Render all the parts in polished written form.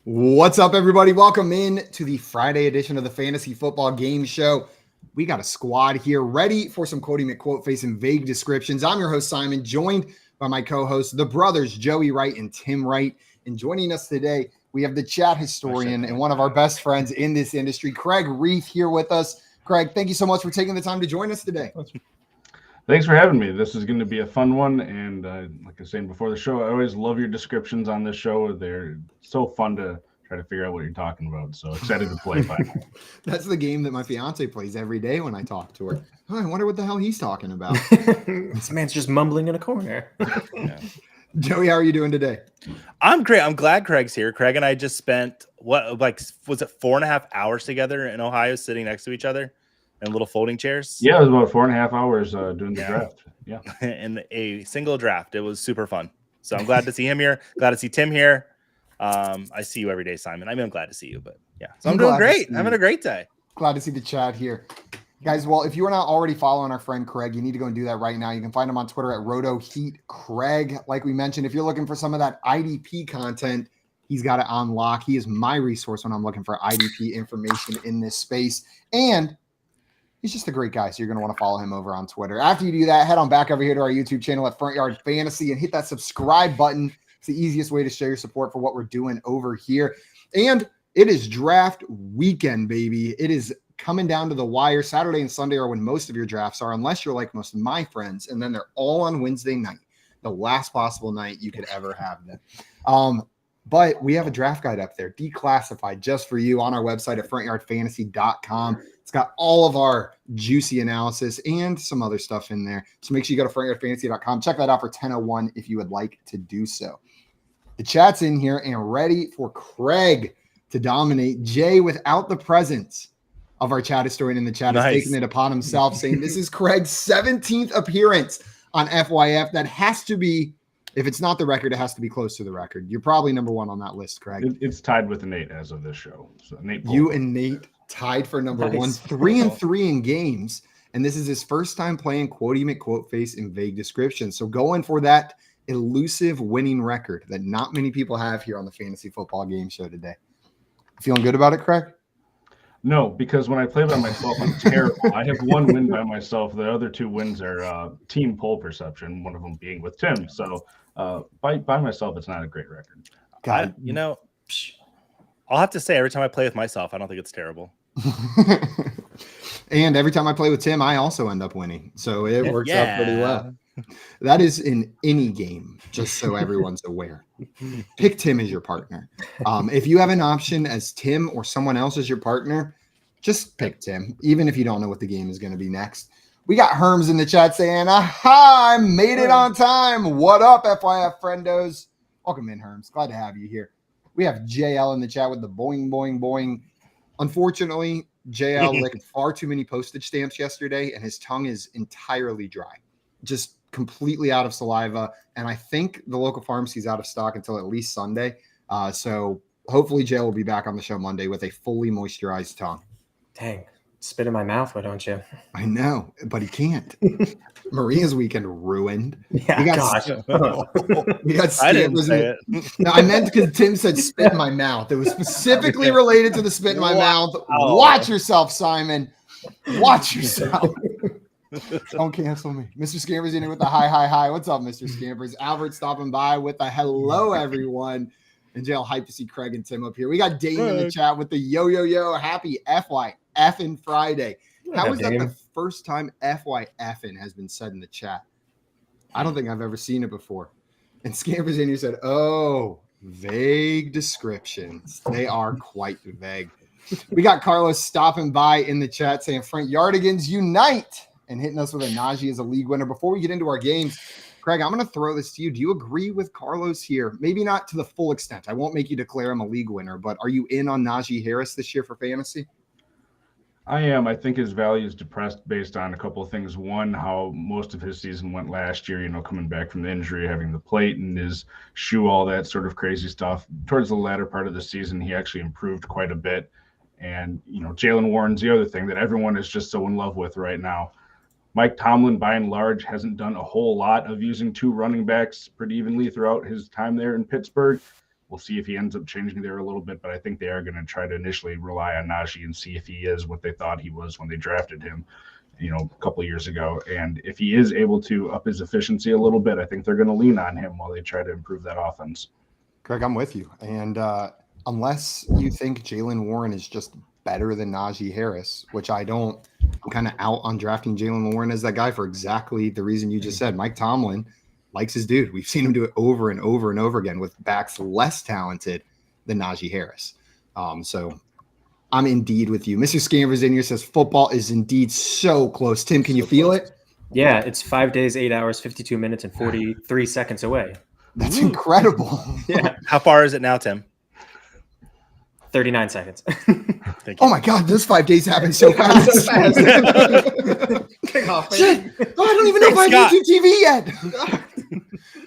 What's up, everybody? Welcome in to the Friday edition of the Fantasy Football Game Show. We got a squad here ready for some Quotey McQuoteface and vague descriptions. I'm your host, Simon, joined by my co-hosts, the brothers, Joey Wright and Tim Wright. And joining us today, we have the chat historian and one of our best friends in this industry, Kraig Rueth, here with us. Kraig, thank you so much for taking the time to join us today. Thanks for having me. This is going to be a fun one. And like I was saying before the show, I always love your descriptions on this show. They're so fun to try to figure out what you're talking about. So excited to play. That's the game that my fiance plays every day when I talk to her. Oh, I wonder what the hell he's talking about. This man's just mumbling in a corner. Yeah. Joey, how are you doing today? I'm great. I'm glad Craig's here. Craig and I just spent, was it 4.5 hours together in Ohio sitting next to each other in little folding chairs? Yeah, it was about 4.5 hours doing the draft. Yeah. In a single draft. It was super fun. So I'm glad to see him here. Glad to see Tim here. I see you every day, Simon. I mean, I'm glad to see you, but yeah. So I'm doing great. I'm having a great day. Glad to see the chat here. Guys, well, if you are not already following our friend Kraig, you need to go and do that right now. You can find him on Twitter at RotoHeatCraig. Like we mentioned, if you're looking for some of that IDP content, he's got it on lock. He is my resource when I'm looking for IDP information in this space. And he's just a great guy, so you're going to want to follow him over on Twitter. After you do that, head on back over here to our YouTube channel at Front Yard Fantasy and hit that subscribe button. It's the easiest way to show your support for what we're doing over here. And it is draft weekend, baby. It is coming down to the wire. Saturday and Sunday are when most of your drafts are, unless you're like most of my friends, and then they're all on Wednesday night, the last possible night you could ever have them. But we have a draft guide up there, declassified just for you on our website at frontyardfantasy.com. It's got all of our juicy analysis and some other stuff in there. So make sure you go to frontyardfantasy.com. Check that out for 10:01 if you would like to do so. The chat's in here and ready for Kraig to dominate. Jay, without the presence of our chat historian in the chat, is taking it upon himself, saying this is Kraig's 17th appearance on FYF. That has to be, if it's not the record, it has to be close to the record. You're probably number one on that list, Kraig. It's tied with Nate as of this show. So Nate, you and Nate tied for number one, 3-3 in games. And this is his first time playing Quotey McQuoteface in vague description. So going for that elusive winning record that not many people have here on the Fantasy Football Game Show today. Feeling good about it, Kraig? No, because when I play by myself, I'm terrible. I have one win by myself. The other two wins are team poll perception, one of them being with Tim. So by myself, it's not a great record. God, I'll have to say, every time I play with myself, I don't think it's terrible. And every time I play with Tim, I also end up winning. So it works out pretty well. That is in any game, just so everyone's aware. Pick Tim as your partner. If you have an option as Tim or someone else as your partner, just pick Tim, even if you don't know what the game is going to be next. We got Herms in the chat saying, aha, I made it on time. What up, FYF friendos? Welcome in, Herms. Glad to have you here. We have JL in the chat with the boing, boing, boing. Unfortunately, JL licked far too many postage stamps yesterday, and his tongue is entirely dry. Just completely out of saliva. And I think the local pharmacy's out of stock until at least Sunday. So hopefully JL will be back on the show Monday with a fully moisturized tongue. Dang. Spit in my mouth, why don't you? I know, but he can't. Maria's weekend ruined. Yeah, we got I didn't say it. No, I meant because Tim said spit in my mouth. It was specifically related to the spit in my mouth. Watch yourself, Simon. Watch yourself. Don't cancel me. Mr. Scampers in here with the hi. What's up, Mr. Scampers? Albert stopping by with the hello, everyone. And Jail, hyped to see Kraig and Tim up here. We got Dane in the chat with the yo. Happy FYFing Friday. How is that the first time FYFing has been said in the chat? I don't think I've ever seen it before. And Scampers in here said, oh, vague descriptions. They are quite vague. We got Carlos stopping by in the chat saying Front Yardigans unite and hitting us with a Najee as a league winner. Before we get into our games, Kraig, I'm going to throw this to you. Do you agree with Carlos here? Maybe not to the full extent. I won't make you declare him a league winner, but are you in on Najee Harris this year for fantasy? I am. I think his value is depressed based on a couple of things. One, how most of his season went last year, coming back from the injury, having the plate in his shoe, all that sort of crazy stuff. Towards the latter part of the season, he actually improved quite a bit. And, Jalen Warren's the other thing that everyone is just so in love with right now. Mike Tomlin, by and large, hasn't done a whole lot of using two running backs pretty evenly throughout his time there in Pittsburgh. We'll see if he ends up changing there a little bit, but I think they are going to try to initially rely on Najee and see if he is what they thought he was when they drafted him, a couple of years ago. And if he is able to up his efficiency a little bit, I think they're going to lean on him while they try to improve that offense. Craig, I'm with you. And unless you think Jaylen Warren is just better than Najee Harris, which I don't, I'm kind of out on drafting Jaylen Warren as that guy for exactly the reason you just said. Mike Tomlin likes his dude. We've seen him do it over and over and over again with backs less talented than Najee Harris. So I'm indeed with you. Mr. Scamvers in here says football is indeed so close. Tim, can you feel it? Yeah, it's 5 days, 8 hours, 52 minutes, and 43 seconds away. That's incredible. Yeah. How far is it now, Tim? 39 seconds. Thank you. Oh my God, those 5 days happen so fast. Kick off, Shit. Oh, I don't even know if I have Scott. YouTube TV yet.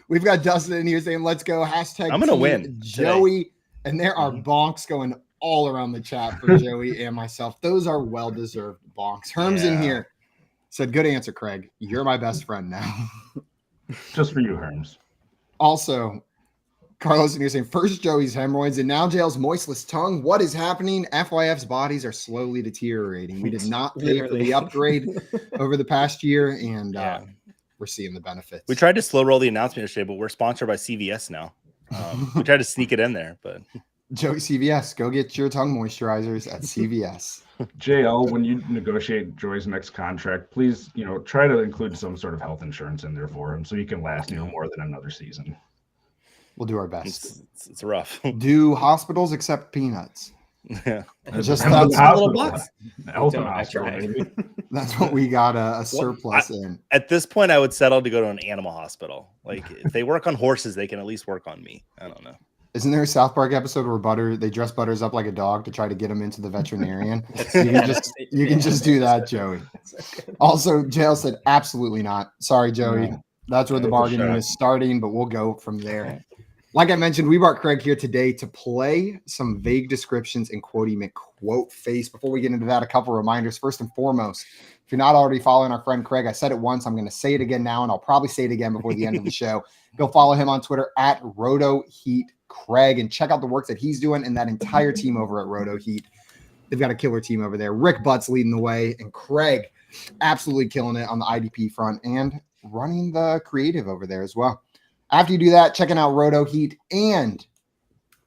We've got Dustin in here saying, let's go. Hashtag I'm gonna Team win Joey. And there are bonks going all around the chat for Joey and myself. Those are well-deserved bonks. Herm's in here. Said, good answer, Craig. You're my best friend now. Just for you, Herms. Also, Carlos in here saying, first Joey's hemorrhoids and now Jail's moistless tongue. What is happening? FYF's bodies are slowly deteriorating. We did not pay for the upgrade over the past year, and we're seeing the benefits. We tried to slow roll the announcement yesterday, but we're sponsored by CVS now. We tried to sneak it in there, but Joey CVS, go get your tongue moisturizers at CVS. JL, when you negotiate Joey's next contract, please, try to include some sort of health insurance in there for him so he can last, more than another season. We'll do our best. it's rough. Do hospitals accept peanuts? Yeah. Just Health that's, hospital. little box. Health I hospital, tried. maybe. that's what we got a surplus in. At this point, I would settle to go to an animal hospital. Like if they work on horses, they can at least work on me. I don't know. Isn't there a South Park episode where they dress Butters up like a dog to try to get him into the veterinarian? You can just do that, Joey. Also, Jail said absolutely not. Sorry, Joey. That's where the bargaining is starting, but we'll go from there. Like I mentioned, we brought Craig here today to play some vague descriptions in Quotey McQuoteface. Before we get into that, a couple reminders. First and foremost, if you're not already following our friend Craig, I said it once, I'm going to say it again now, and I'll probably say it again before the end of the show. Go follow him on Twitter at RotoHeatCraig and check out the work that he's doing and that entire team over at Roto Heat. They've got a killer team over there. Rick Butts leading the way, and Craig absolutely killing it on the IDP front and running the creative over there as well. After you do that, checking out Roto Heat and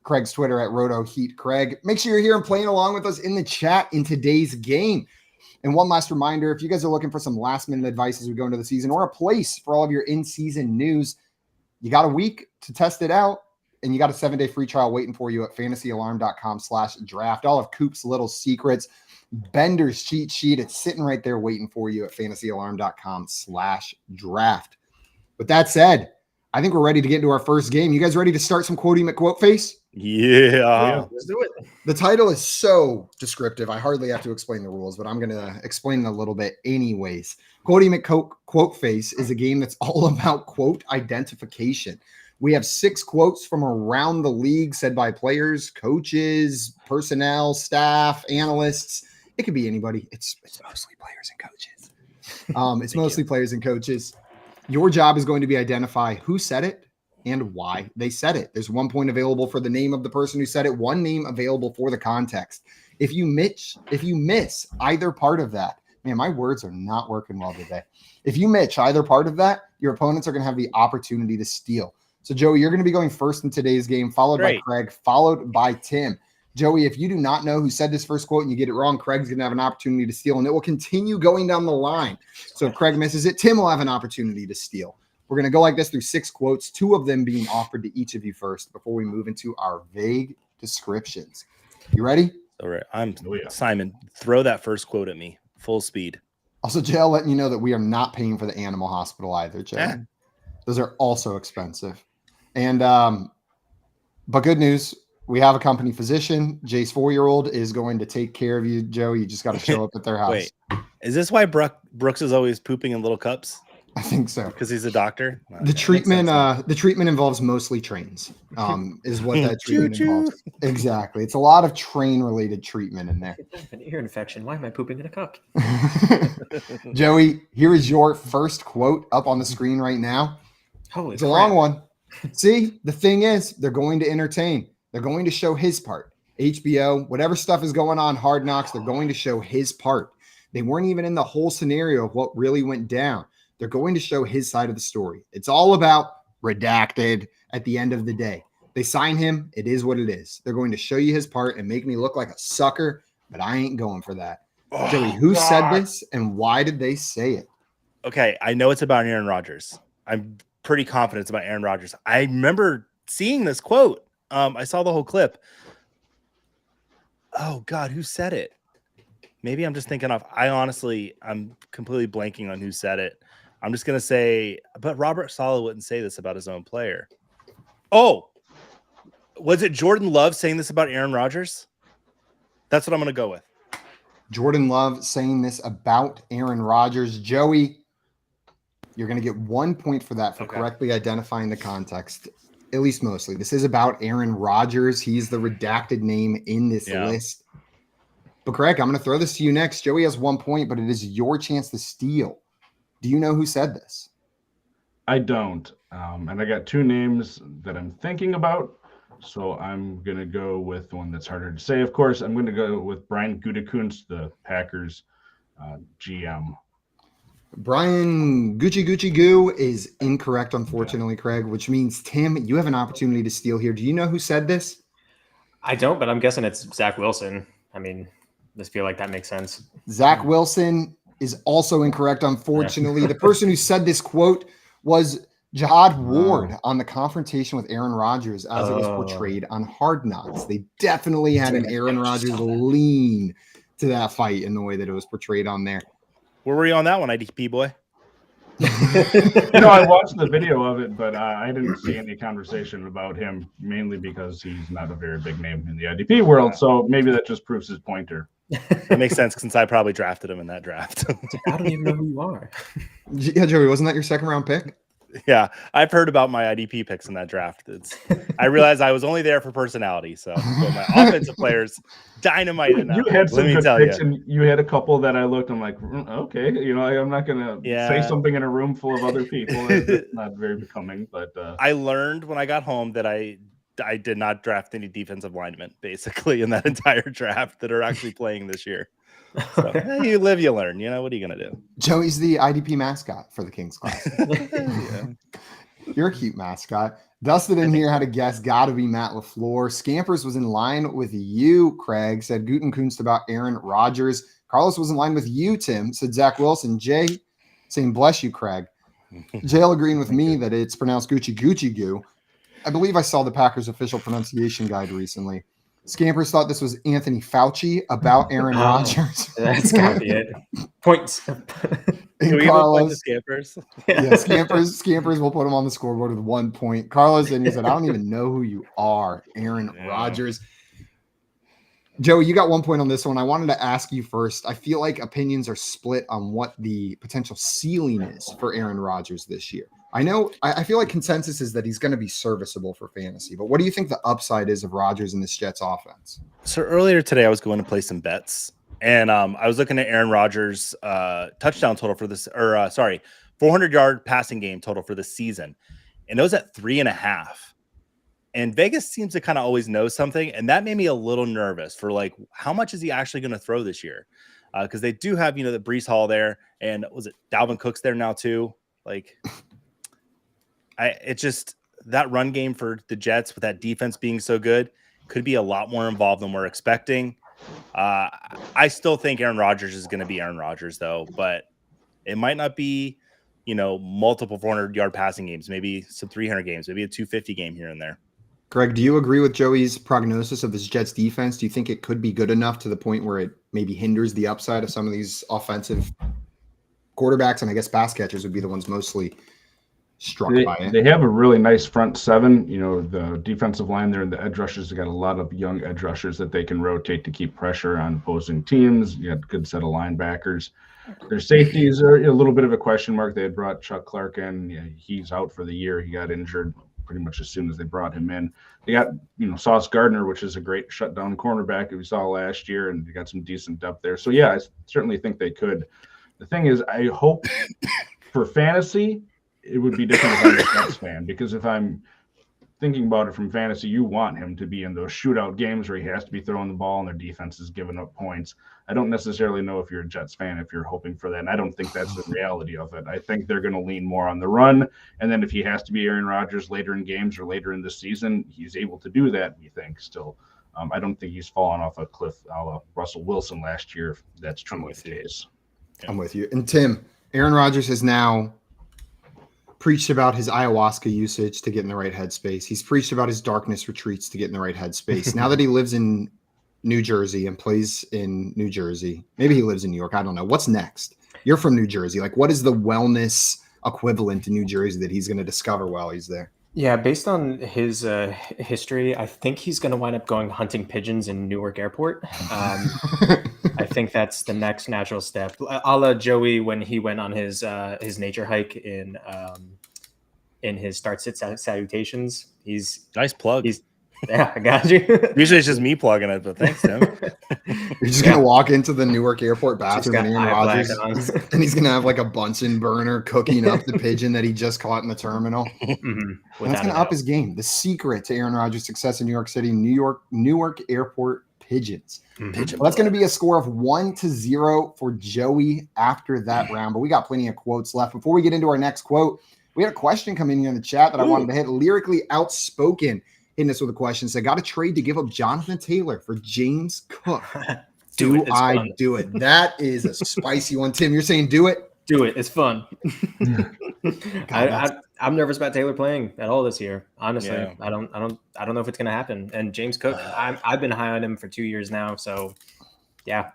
Craig's Twitter at Roto Heat Craig. Make sure you're here and playing along with us in the chat in today's game. And one last reminder, if you guys are looking for some last-minute advice as we go into the season or a place for all of your in-season news, you got a week to test it out, and you got a 7-day free trial waiting for you at fantasyalarm.com/draft. All of Coop's little secrets, Bender's cheat sheet, it's sitting right there waiting for you at fantasyalarm.com/draft. With that said, I think we're ready to get into our first game. You guys ready to start some Quotey McQuoteface? Yeah. Let's do it. The title is so descriptive, I hardly have to explain the rules, but I'm going to explain it a little bit anyways. Quotey McQuoteface is a game that's all about quote identification. We have 6 quotes from around the league said by players, coaches, personnel, staff, analysts. It could be anybody. It's mostly players and coaches. It's mostly players and coaches. Your job is going to be identify who said it and why they said it. There's 1 point available for the name of the person who said it, 1 name available for the context. If you miss either part of that, man, my words are not working well today. If you miss either part of that, your opponents are going to have the opportunity to steal. So, Joey, you're going to be going first in today's game, followed by Craig, followed by Tim. Joey, if you do not know who said this first quote and you get it wrong, Craig's going to have an opportunity to steal, and it will continue going down the line. So if Craig misses it, Tim will have an opportunity to steal. We're going to go like this through 6 quotes, 2 of them being offered to each of you first before we move into our vague descriptions. You ready? All right. Simon, throw that first quote at me. Full speed. Also, Jail, letting you know that we are not paying for the animal hospital either, Jail. Yeah. Those are also expensive. And but good news, we have a company physician. Jay's 4-year-old is going to take care of you, Joe. You just got to show up at their house. Wait, is this why Brooks is always pooping in little cups? I think so. Because he's a doctor? The treatment involves mostly trains, is what that treatment involves. Exactly. It's a lot of train-related treatment in there. I have an ear infection. Why am I pooping in a cup? Joey, here is your first quote up on the screen right now. Holy It's a long one. See, the thing is, they're going to entertain. They're going to show his part. HBO, whatever stuff is going on, Hard Knocks, they're going to show his part. They weren't even in the whole scenario of what really went down. They're going to show his side of the story. It's all about redacted at the end of the day. They sign him. It is what it is. They're going to show you his part and make me look like a sucker, but I ain't going for that. Oh, Joey, who God. said this and why did they say it? Okay, I know it's about Aaron Rodgers. I'm pretty confident it's about Aaron Rodgers. I remember seeing this quote. I saw the whole clip. Oh God, who said it? Maybe I'm just thinking off. I'm completely blanking on who said it. I'm just gonna say, but Robert Saleh wouldn't say this about his own player. Oh, was it Jordan Love saying this about Aaron Rodgers? That's what I'm gonna go with. Jordan Love saying this about Aaron Rodgers. Joey, you're going to get 1 point for that for correctly identifying the context, at least mostly. This is about Aaron Rodgers. He's the redacted name in this list. But Kraig, I'm going to throw this to you next. Joey has 1 point, but it is your chance to steal. Do you know who said this? I don't. And I got two names that I'm thinking about. So I'm going to go with one that's harder to say. Of course, I'm going to go with Brian Gutekunst, the Packers GM. Brian Gucci Goo is incorrect, unfortunately, Kraig, which means, Tim, you have an opportunity to steal here. Do you know who said this? I don't, but I'm guessing it's Zach Wilson. I mean, I just feel like that makes sense. Zach Wilson is also incorrect, unfortunately. The person who said this quote was Jihad Ward on the confrontation with Aaron Rodgers as it was portrayed on Hard Knocks. They definitely had an Aaron Rodgers lean to that fight in the way that it was portrayed on there. Where were you on that one, IDP boy? I watched the video of it, but I didn't see any conversation about him, mainly because he's not a very big name in the IDP world. So maybe that just proves his pointer. That makes sense since I probably drafted him in that draft. I don't even know who you are. Yeah, Joey, wasn't that your second round pick? Yeah, I've heard about my IDP picks in that draft. I realized I was only there for personality. So my offensive players, dynamite in that. You had some good tell picks, you. and you had a couple that I looked. I'm like, okay, I'm not gonna say something in a room full of other people. It's not very becoming. But I learned when I got home that I did not draft any defensive linemen, basically, in that entire draft that are actually playing this year. So, you live, you learn. What are you going to do? Joey's the IDP mascot for the Kings class. You're a cute mascot. Dustin in here had a guess. Got to be Matt LaFleur. Scampers was in line with you, Kraig. Said Gutekunst about Aaron Rodgers. Carlos was in line with you, Tim. Said Zach Wilson. Jay saying, bless you, Kraig. Jail agreeing with me that it's pronounced Gucci Goo. I believe I saw the Packers official pronunciation guide recently. Scampers thought this was Anthony Fauci about Aaron Rodgers. That's gotta be it. Points. And Carlos, Scampers? Yeah, Scampers will put him on the scoreboard with 1 point. Carlos, and he said, I don't even know who you are, Aaron Rodgers. Joey, you got 1 point on this one. I wanted to ask you first. I feel like opinions are split on what the potential ceiling is for Aaron Rodgers this year. I feel like consensus is that he's going to be serviceable for fantasy, but what do you think the upside is of Rodgers in this Jets offense? So earlier today, I was going to play some bets, and I was looking at Aaron Rodgers' touchdown total for this, 400-yard passing game total for the season, and it was at 3.5. And Vegas seems to kind of always know something, and that made me a little nervous for how much is he actually going to throw this year? Because they do have the Breece Hall there, and was it Dalvin Cook's there now too? That run game for the Jets with that defense being so good could be a lot more involved than we're expecting. I still think Aaron Rodgers is going to be Aaron Rodgers though, but it might not be, multiple 400-yard passing games, maybe some 300 games, maybe a 250 game here and there. Greg, do you agree with Joey's prognosis of this Jets defense? Do you think it could be good enough to the point where it maybe hinders the upside of some of these offensive quarterbacks? And I guess pass catchers would be the ones mostly struck by it. They have a really nice front seven. The defensive line there and the edge rushers, they got a lot of young edge rushers that they can rotate to keep pressure on opposing teams. You got a good set of linebackers. Their safeties are a little bit of a question mark. They had brought Chuck Clark in. Yeah, he's out for the year. He got injured pretty much as soon as they brought him in. They got, Sauce Gardner, which is a great shutdown cornerback that we saw last year, and they got some decent depth there. So, yeah, I certainly think they could. The thing is, I hope for fantasy, it would be different if I'm a Jets fan, because if I'm thinking about it from fantasy, you want him to be in those shootout games where he has to be throwing the ball and their defense is giving up points. I don't necessarily know if you're a Jets fan, if you're hoping for that. And I don't think that's the reality of it. I think they're going to lean more on the run. And then if he has to be Aaron Rodgers later in games or later in the season, he's able to do that, we think, still. I don't think he's fallen off a cliff a la Russell Wilson last year. If that's truly the case. I'm with you. And Tim, Aaron Rodgers has now preached about his ayahuasca usage to get in the right headspace. He's preached about his darkness retreats to get in the right headspace. Now that he lives in New Jersey and plays in New Jersey, maybe he lives in New York. I don't know. What's next? You're from New Jersey. Like, what is the wellness equivalent in New Jersey that he's going to discover while he's there? Yeah, based on his history, I think he's going to wind up going hunting pigeons in Newark Airport. I think that's the next natural step. A la Joey when he went on his nature hike in his start sit salutations. He's Nice plug. Yeah, I got you. Usually it's just me plugging it, but thanks, Tim. You're just gonna walk into the Newark Airport bathroom and Aaron Rodgers, on. and he's gonna have like a Bunsen burner cooking up the pigeon that he just caught in the terminal. Mm-hmm. That's gonna up his game. The secret to Aaron Rodgers' success in New York City, Newark Airport pigeons. Mm-hmm. Well, that's going to be a score of 1-0 for Joey after that round. But we got plenty of quotes left. Before we get into our next quote, we had a question come in here in the chat that I wanted to hit. Lyrically Outspoken hitting us with a question. Said, got a trade to give up Jonathan Taylor for James Cook. Do I do it? That is a spicy one. Tim, you're saying do it? Do it. It's fun. I'm nervous about Taylor playing at all this year. Honestly, yeah. I don't know if it's going to happen. And James Cook, I've been high on him for 2 years now. So, yeah,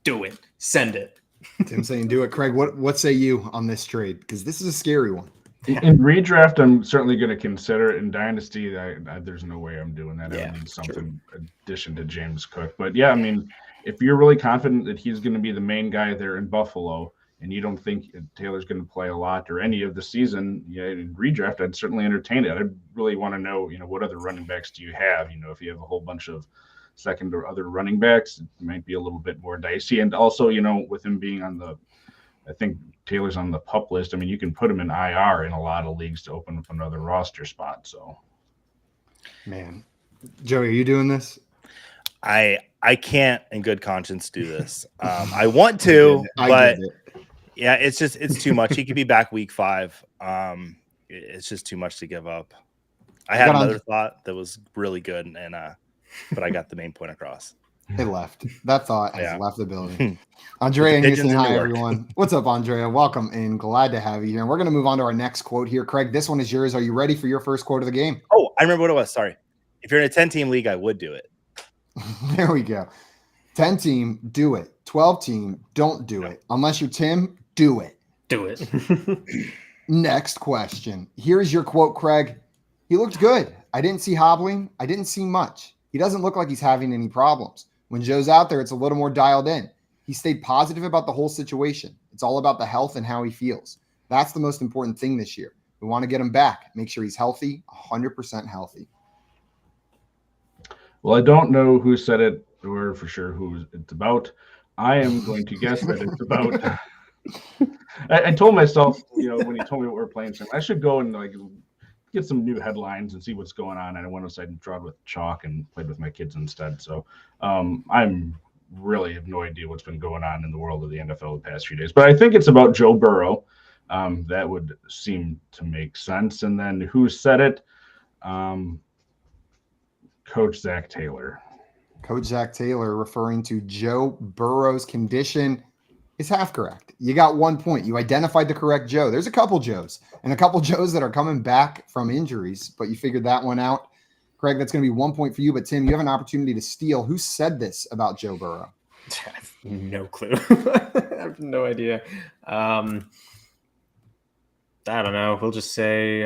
do it. Send it. Tim saying do it. Kraig, what say you on this trade? Because this is a scary one. In redraft, I'm certainly going to consider it. In Dynasty, there's no way I'm doing that. I need something in addition to James Cook. But, yeah, I mean, if you're really confident that he's going to be the main guy there in Buffalo, and you don't think Taylor's going to play a lot or any of the season, in redraft, I'd certainly entertain it. I really want to know, what other running backs do you have? If you have a whole bunch of second or other running backs, it might be a little bit more dicey. And also, with him being on I think Taylor's on the PUP list. I mean, you can put him in IR in a lot of leagues to open up another roster spot. So, man, Joey, are you doing this? I can't in good conscience do this. I want to, but yeah, it's too much. He could be back week 5. It's just too much to give up. I had another thought that was really good, and but I got the main point across. It left. That thought has left the building. Andrea, you're saying hi, everyone. What's up, Andrea? Welcome and glad to have you here. And we're going to move on to our next quote here. Kraig, this one is yours. Are you ready for your first quote of the game? Oh, I remember what it was. Sorry. If you're in a 10-team league, I would do it. There we go. 10-team, do it. 12-team, don't do it. Unless you're Tim, do it. Do it. Next question. Here's your quote, Kraig. He looked good. I didn't see hobbling. I didn't see much. He doesn't look like he's having any problems. When Joe's out there, it's a little more dialed in. He stayed positive about the whole situation. It's all about the health and how he feels. That's the most important thing this year. We want to get him back. Make sure he's healthy, 100% healthy. Well, I don't know who said it or for sure who it's about. I am going to guess that it's about. I told myself, when he told me what we're playing, I should go and get some new headlines and see what's going on. And I went outside and drawed with chalk and played with my kids instead. So I'm really have no idea what's been going on in the world of the NFL the past few days. But I think it's about Joe Burrow. That would seem to make sense. And then who said it? Coach Zach Taylor. Coach Zach Taylor referring to Joe Burrow's condition is half correct. You got 1 point. You identified the correct Joe. There's a couple Joes and a couple Joes that are coming back from injuries, but you figured that one out. Kraig, that's going to be 1 point for you. But Tim, you have an opportunity to steal. Who said this about Joe Burrow? I have no clue. I have no idea. I don't know. We'll just say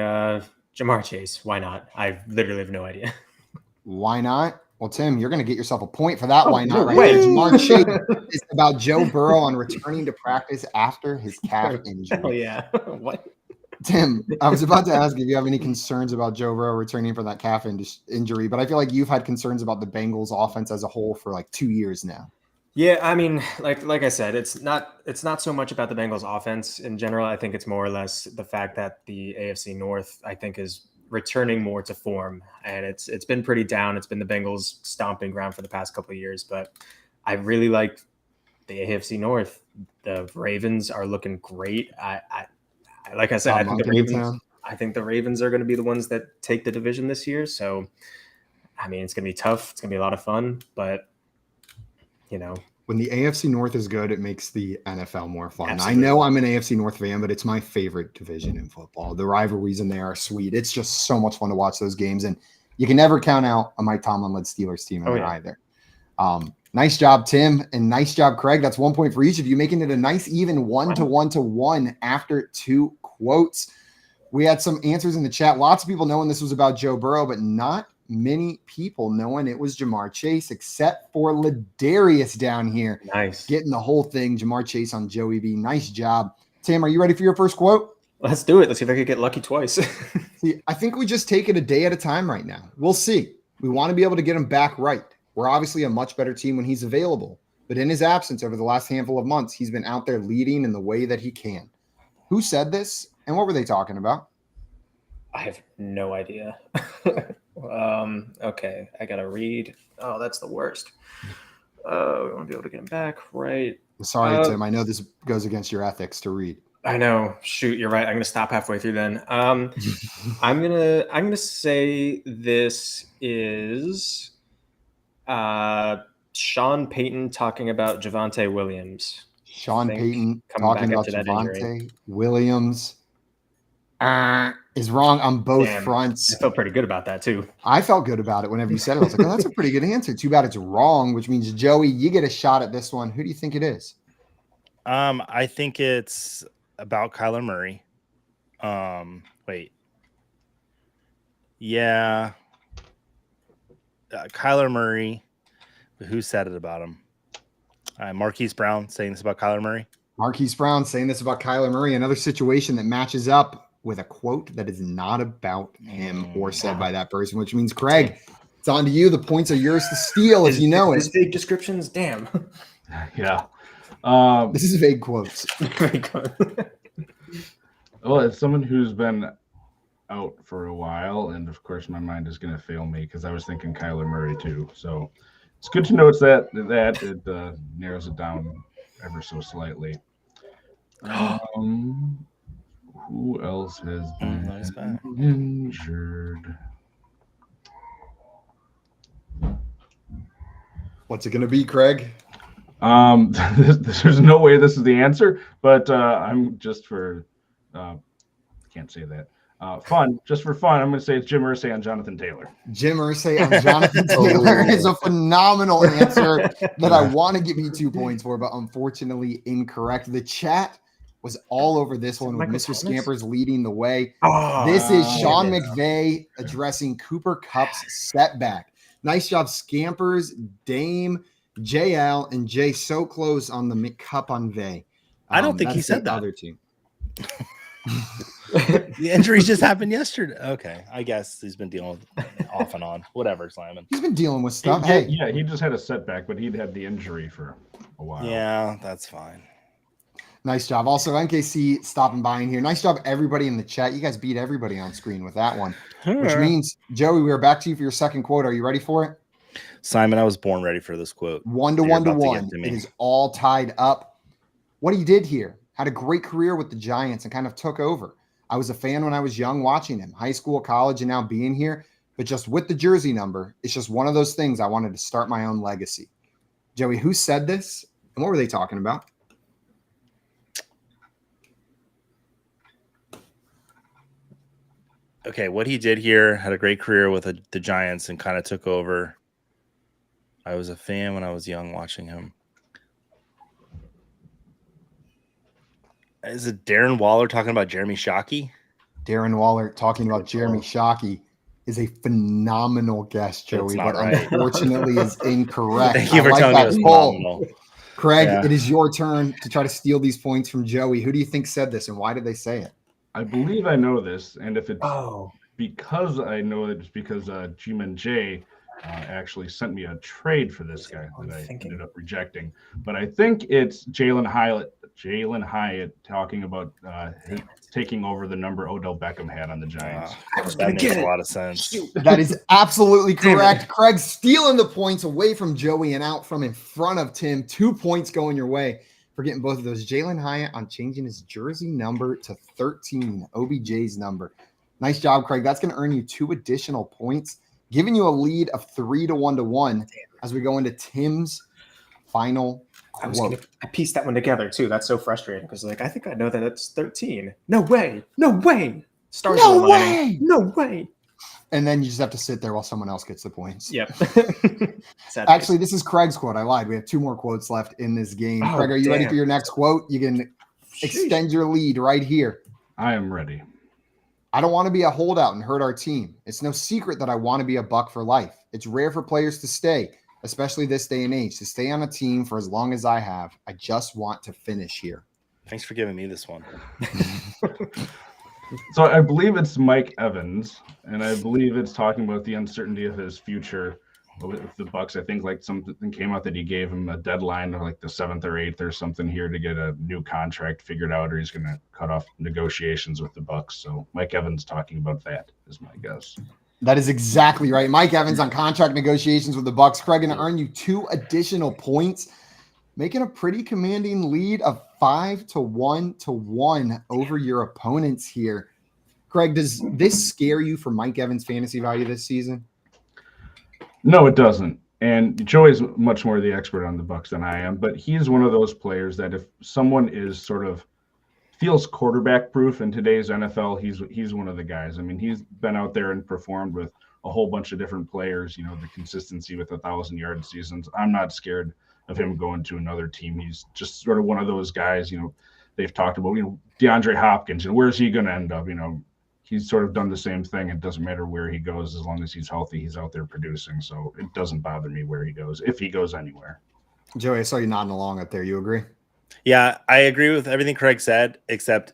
Jamar Chase. Why not? I literally have no idea. Why not? Well, Tim, you're going to get yourself a point for that. Why not? Right? Jamar Chase is about Joe Burrow on returning to practice after his calf injury. Oh, yeah. What? Tim, I was about to ask if you have any concerns about Joe Burrow returning from that calf injury, but I feel like you've had concerns about the Bengals offense as a whole for 2 years now. Yeah, I mean, like I said, it's not so much about the Bengals offense in general. I think it's more or less the fact that the AFC North, I think, is returning more to form, and it's been pretty down. It's been the Bengals' stomping ground for the past couple of years, but I really like the AFC North. The Ravens are looking great. Like I said, I think the Ravens are going to be the ones that take the division this year. So, I mean, it's going to be tough. It's going to be a lot of fun, but when the AFC North is good, it makes the NFL more fun. Absolutely. I know I'm an AFC North fan, but it's my favorite division in football. The rivalries in there are sweet. It's just so much fun to watch those games, and you can never count out a Mike Tomlin-led Steelers team in there either. Nice job, Tim, and nice job, Kraig. That's 1 point for each of you, making it a nice even 1-to-1 after 2 quotes. We had some answers in the chat. Lots of people knowing this was about Joe Burrow, but not many people knowing it was Jamar Chase, except for Ladarius down here. Nice. Getting the whole thing. Jamar Chase on Joey B. Nice job. Tim, are you ready for your first quote? Let's do it. Let's see if I could get lucky twice. See, I think we just take it a day at a time right now. We'll see. We want to be able to get him back right. We're obviously a much better team when he's available. But in his absence over the last handful of months, he's been out there leading in the way that he can. Who said this, and what were they talking about? I have no idea. Okay, I got to read. Oh, that's the worst. We want to be able to get him back right. Sorry, Tim. I know this goes against your ethics to read. I know. Shoot, you're right. I'm gonna stop halfway through then. I'm gonna say this is Sean Payton talking about Javonte Williams. Sean Payton talking about Javonte Williams is wrong on both fronts. I felt pretty good about that too. I felt good about it whenever you said it. I was like, oh, that's a pretty good answer. Too bad it's wrong, which means, Joey, you get a shot at this one. Who do you think it is? I think it's about Kyler Murray. Wait. Yeah. Kyler Murray. Who said it about him? Marquise Brown saying this about Kyler Murray. Marquise Brown saying this about Kyler Murray. Another situation that matches up with a quote that is not about him or said by that person, which means, Kraig, it's on to you. The points are yours to steal if you know it. These big descriptions, damn. Yeah. This is vague quotes. Well, it's someone who's been out for a while, and of course my mind is going to fail me because I was thinking Kyler Murray too. So it's good to know it's that it narrows it down ever so slightly. Who else has been injured? What's it going to be, Kraig? There's no way this is the answer, but I'm just for can't say that. Fun, just for fun, I'm going to say it's Jim Irsay on Jonathan Taylor. Jim Irsay on Jonathan Taylor is a phenomenal answer that I want to give you 2 points for, but unfortunately incorrect. The chat was all over this one with Mr. Scampers leading the way. This is Sean McVay addressing Cooper Kupp's setback. Nice job, Scampers, Dame, JL, and Jay so close on the McCup on Vay. I don't think he said that. Other team. The injuries just happened yesterday. Okay, I guess he's been dealing with off and on. Whatever, Simon. He's been dealing with stuff. Yeah, he just had a setback, but he'd had the injury for a while. Yeah, that's fine. Nice job. Also, NKC stopping by in here. Nice job, everybody in the chat. You guys beat everybody on screen with that one, which means, Joey, we are back to you for your second quote. Are you ready for it? Simon, I was born ready for this quote. 1-to-1. It is all tied up. What he did here, had a great career with the Giants and kind of took over. I was a fan when I was young watching him, high school, college, and now being here. But just with the jersey number, it's just one of those things I wanted to start my own legacy. Joey, who said this? And what were they talking about? Okay, what he did here, had a great career with the Giants and kind of took over. I was a fan when I was young watching him. Is it Darren Waller talking about Jeremy Shockey? Darren Waller talking about Jeremy Shockey is a phenomenal guess, Joey, but unfortunately is incorrect. Thank you for telling me it was phenomenal. Kraig, it is your turn to try to steal these points from Joey. Who do you think said this, and why did they say it? I believe I know this, and if it's because I know it, it's because G-Man J actually sent me a trade for this guy that I ended up rejecting. But I think it's Jalen Hyatt talking about taking over the number Odell Beckham had on the Giants. That makes a lot of sense. That is absolutely correct. Craig stealing the points away from Joey and out from in front of Tim. 2 points going your way for getting both of those. Jalen Hyatt on changing his jersey number to 13, OBJ's number. Nice job, Craig. That's going to earn you 2 additional points, giving you a lead of 3 to 1 to 1 as we go into Tim's final quote. I pieced that one together too. That's so frustrating because I think I know that it's 13. No way. Stars No are aligning. way. No way. And then you just have to sit there while someone else gets the points. Yep. Actually, this is Craig's quote. I lied. We have 2 more quotes left in this game. Craig, are you ready for your next quote? You can extend your lead right here. I am ready. I don't want to be a holdout and hurt our team. It's no secret that I want to be a Buck for life. It's rare for players to stay, especially this day and age, to stay on a team for as long as I have. I just want to finish here. Thanks for giving me this one. So I believe it's Mike Evans, and I believe it's talking about the uncertainty of his future with the Bucks. I think something came out that he gave him a deadline of the 7th or 8th or something here to get a new contract figured out, or he's going to cut off negotiations with the Bucks. So Mike Evans talking about that is my guess. That is exactly right. Mike Evans on contract negotiations with the Bucks. Craig going to earn you 2 additional points, making a pretty commanding lead of 5 to 1 to 1 over your opponents here. Craig, does this scare you for Mike Evans' fantasy value this season? No, it doesn't. And Joey's much more the expert on the Bucks than I am, but he's one of those players that if someone is sort of feels quarterback proof in today's NFL, he's one of the guys. I mean, he's been out there and performed with a whole bunch of different players, the consistency with 1,000-yard seasons. I'm not scared of him going to another team. He's just sort of one of those guys, they've talked about, DeAndre Hopkins, where's he going to end up? He's sort of done the same thing. It doesn't matter where he goes. As long as he's healthy, he's out there producing. So it doesn't bother me where he goes, if he goes anywhere. Joey, I saw you nodding along up there. You agree? Yeah, I agree with everything Craig said, except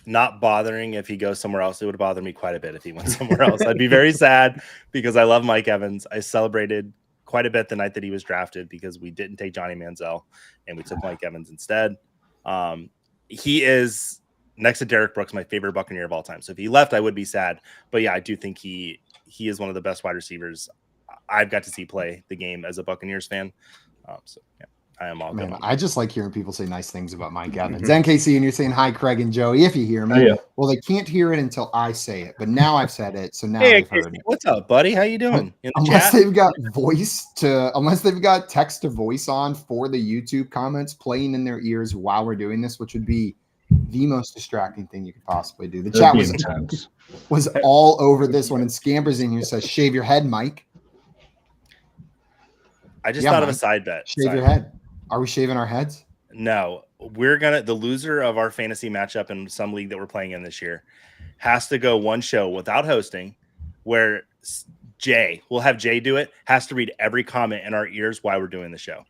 not bothering if he goes somewhere else. It would bother me quite a bit if he went somewhere else. I'd be very sad because I love Mike Evans. I celebrated quite a bit the night that he was drafted because we didn't take Johnny Manziel and we took Mike Evans instead. He is, next to Derek Brooks, my favorite Buccaneer of all time. So if he left, I would be sad. But yeah, I do think he is one of the best wide receivers I've got to see play the game as a Buccaneers fan. So yeah, I am all good. I just like hearing people say nice things about Mike Evans. NKC, and you're saying hi, Craig and Joey, if you hear me. Oh, yeah. Well, they can't hear it until I say it, but now I've said it, so now they've heard it. What's up, buddy? How you doing? Unless they've got text to voice on for the YouTube comments playing in their ears while we're doing this, which would be the most distracting thing you could possibly do. The chat was all over this one, and Scampers in here says, "Shave your head, Mike." I just thought of a side bet. Shave your head. Are we shaving our heads? No, the loser of our fantasy matchup in some league that we're playing in this year has to go one show without hosting, where we'll have Jay do it, has to read every comment in our ears while we're doing the show.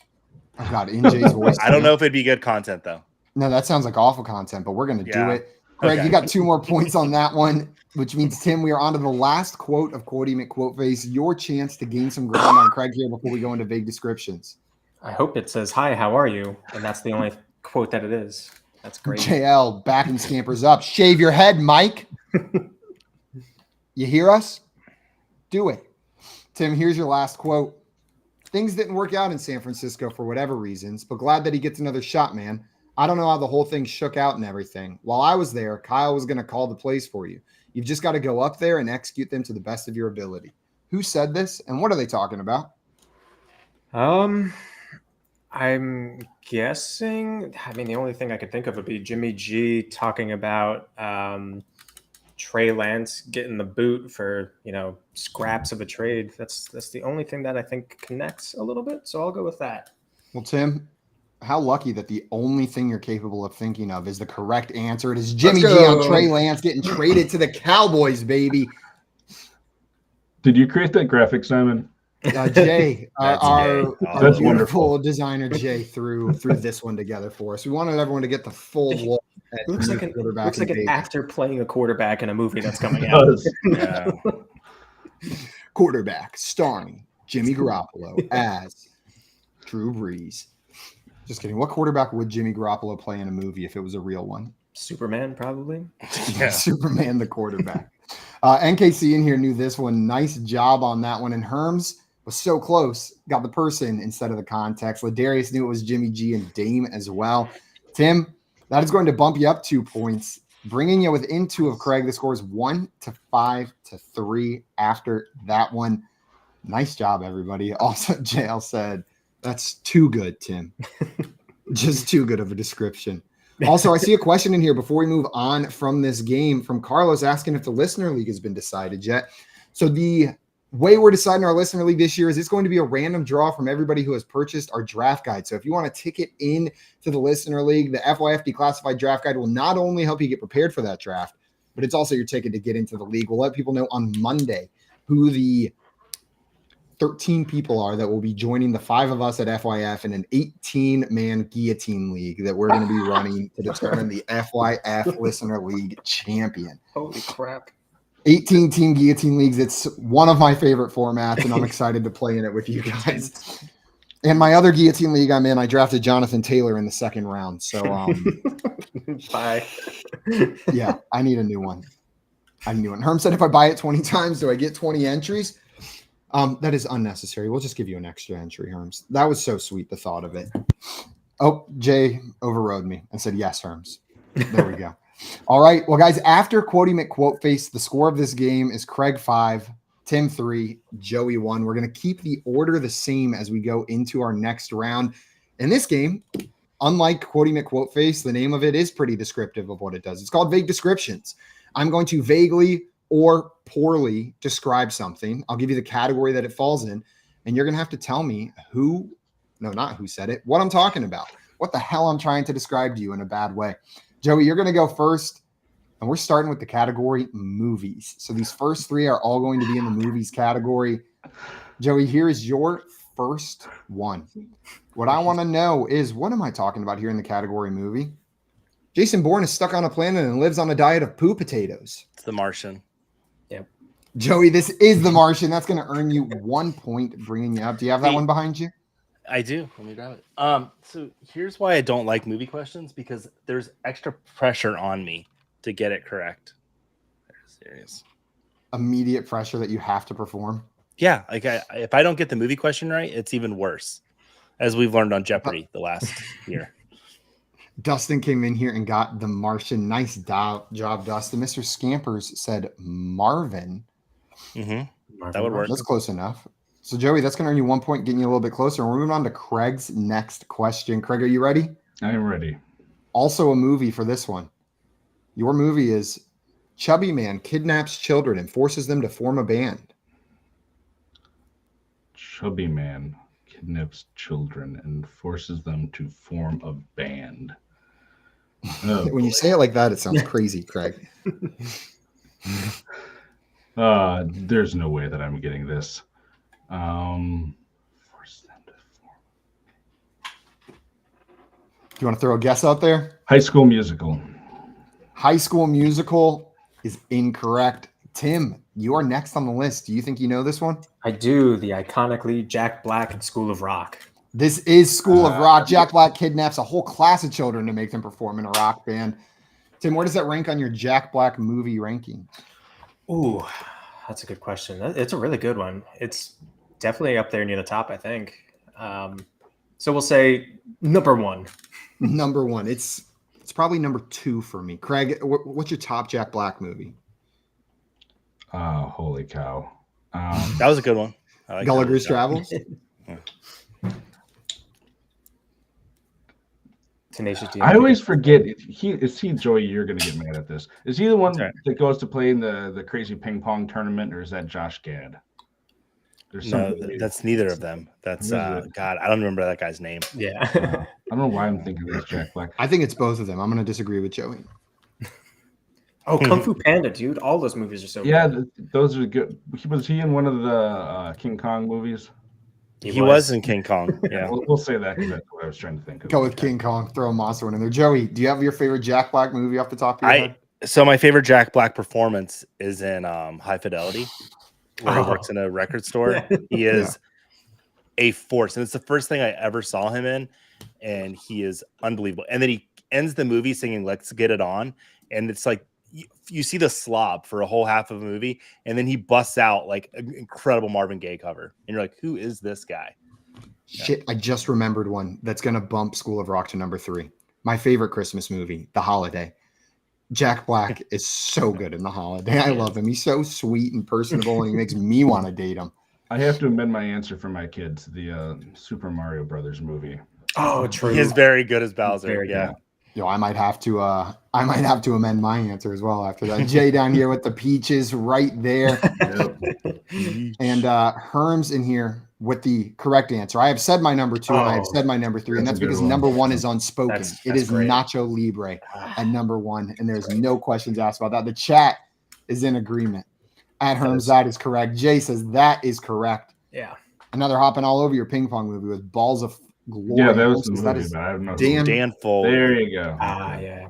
Oh God, in Jay's voice. I don't know if it'd be good content though. No, that sounds like awful content, but we're going to do it. Craig, You got 2 more points on that one, which means, Tim, we are on to the last quote of Quotey McQuoteface. Your chance to gain some ground on Craig here before we go into vague descriptions. I hope it says, "Hi, how are you?" And that's the only quote that it is. That's great. JL backing Scampers up. Shave your head, Mike. You hear us? Do it. Tim, here's your last quote. Things didn't work out in San Francisco for whatever reasons, but glad that he gets another shot, man. I don't know how the whole thing shook out and everything. While I was there, Kyle was going to call the plays for you. You've just got to go up there and execute them to the best of your ability. Who said this, and what are they talking about? I'm guessing, the only thing I could think of would be Jimmy G talking about Trey Lance getting the boot for, scraps of a trade. That's the only thing that I think connects a little bit. So I'll go with that. Well, Tim, how lucky that the only thing you're capable of thinking of is the correct answer. It is Jimmy G on Trey Lance getting traded to the Cowboys, baby. Did you create that graphic, Simon? Jay, our beautiful wonderful designer Jay threw this one together for us. We wanted everyone to get the full look. It looks like an actor playing a quarterback in a movie that's coming out. Quarterback starring Jimmy Garoppolo as Drew Brees. Just kidding. What quarterback would Jimmy Garoppolo play in a movie if it was a real one? Superman, probably. Yeah. Superman, the quarterback. NKC in here knew this one. Nice job on that one. And Herms was so close. Got the person instead of the context. Ladarius knew it was Jimmy G and Dame as well. Tim, that is going to bump you up 2 points, bringing you within 2 of Kraig. The score is 1-5-3 after that one. Nice job, everybody. Also, JL said, that's too good, Tim. Just too good of a description. Also, I see a question in here before we move on from this game from Carlos asking if the listener league has been decided yet. So the way we're deciding our listener league this year is it's going to be a random draw from everybody who has purchased our draft guide. So if you want a ticket in to the listener league, the FYF Declassified Draft Guide will not only help you get prepared for that draft, but it's also your ticket to get into the league. We'll let people know on Monday who the 13 people are that will be joining the 5 of us at FYF in an 18-man guillotine league that we're going to be running to determine the FYF Listener League champion. Holy crap. 18-team guillotine leagues. It's one of my favorite formats, and I'm excited to play in it with you guys. And my other guillotine league I'm in, I drafted Jonathan Taylor in the 2nd round. So, Bye. yeah, I need a new one. Herm said if I buy it 20 times, do I get 20 entries? That is unnecessary. We'll just give you an extra entry, Herms. That was so sweet, the thought of it. Oh, Jay overrode me and said, yes, Herms. There we go. All right. Well, guys, after Quotey McQuoteface, the score of this game is Kraig 5, Tim 3, Joey 1. We're going to keep the order the same as we go into our next round. In this game, unlike Quotey McQuoteface, the name of it is pretty descriptive of what it does. It's called Vague Descriptions. I'm going to vaguely or poorly describe something. I'll give you the category that it falls in, and you're going to have to tell me not who said it, what I'm talking about, what the hell I'm trying to describe to you in a bad way. Joey, you're going to go first, and we're starting with the category movies. So these first 3 are all going to be in the movies category. Joey, here is your first one. What I want to know is, what am I talking about here in the category movie? Jason Bourne is stuck on a planet and lives on a diet of poo potatoes. It's The Martian. Yep. Joey, this is The Martian. That's going to earn you 1 point, bringing you up. Do you have that one behind you? I do. Let me grab it. So here's why I don't like movie questions, because there's extra pressure on me to get it correct. Serious. Immediate pressure that you have to perform. Yeah, like if I don't get the movie question right, it's even worse, as we've learned on Jeopardy the last year. Dustin came in here and got The Martian. Nice job, Dustin. Mr. Scampers said Marvin. Mm-hmm. That would work. That's close enough. So, Joey, that's going to earn you 1 point, getting you a little bit closer. We're moving on to Kraig's next question. Kraig, are you ready? I am ready. Also a movie for this one. Your movie is Chubby Man Kidnaps Children and Forces Them to Form a Band. Chubby Man kidnaps children and forces them to form a band. Oh, when you say it like that, it sounds crazy, Kraig. There's no way that I'm getting this. Force them to form. Do you want to throw a guess out there? High School Musical. High School Musical is incorrect. Tim, you are next on the list. Do you think you know this one? I do. The iconically Jack Black and School of Rock. This is School of Rock. Jack Black kidnaps a whole class of children to make them perform in a rock band. Tim, where does that rank on your Jack Black movie ranking? Ooh, that's a good question. It's a really good one. It's definitely up there near the top, I think. So we'll say number 1. Number 1. It's probably number 2 for me. Kraig, what's your top Jack Black movie? Holy cow. That was a good one. Like Gulliver's Travels? Tenacious D. I always forget. Is he Joey? You're going to get mad at this. Is he the one that goes to play in the crazy ping pong tournament, or is that Josh Gad? No, that's neither of them. That's God. I don't remember that guy's name. Yeah. I don't know why I'm thinking it's Jack Black. I think it's both of them. I'm going to disagree with Joey. Oh, Kung Fu Panda, dude! All those movies are so good. Those are good. Was he in one of the King Kong movies? He was in King Kong. Yeah, we'll say that because that's what I was trying to think of. Go with King Kong. Throw a monster one in there. Joey, do you have your favorite Jack Black movie off the top of your head? So my favorite Jack Black performance is in High Fidelity, where he works in a record store. He is a force, and it's the first thing I ever saw him in, and he is unbelievable. And then he ends the movie singing "Let's Get It On," and it's like you see the slob for a whole half of a movie, and then he busts out like an incredible Marvin Gaye cover, and you're like, who is this guy? Shit, I just remembered one that's going to bump School of Rock to number 3. My favorite Christmas movie, The Holiday. Jack Black is so good in The Holiday. I love him. He's so sweet and personable, and he makes me want to date him. I have to amend my answer for my kids. The Super Mario Brothers movie. Oh, true. He is very good as Bowser. Very yeah. good. Yo, I might have to amend my answer as well after that. Jay down here with the peaches right there. And Herm's in here with the correct answer. I have said my number 2 and I have said my number 3, and that's because number 1 is unspoken. It is great. Nacho Libre at number 1, and there's no questions asked about that. The chat is in agreement. At Herm's, that is correct. Jay says that is correct. Yeah. Another hopping all over your ping pong movie with Balls of Glory. Yeah, that was the That movie, is but I don't know. Dan Fogler. There you go. Yeah.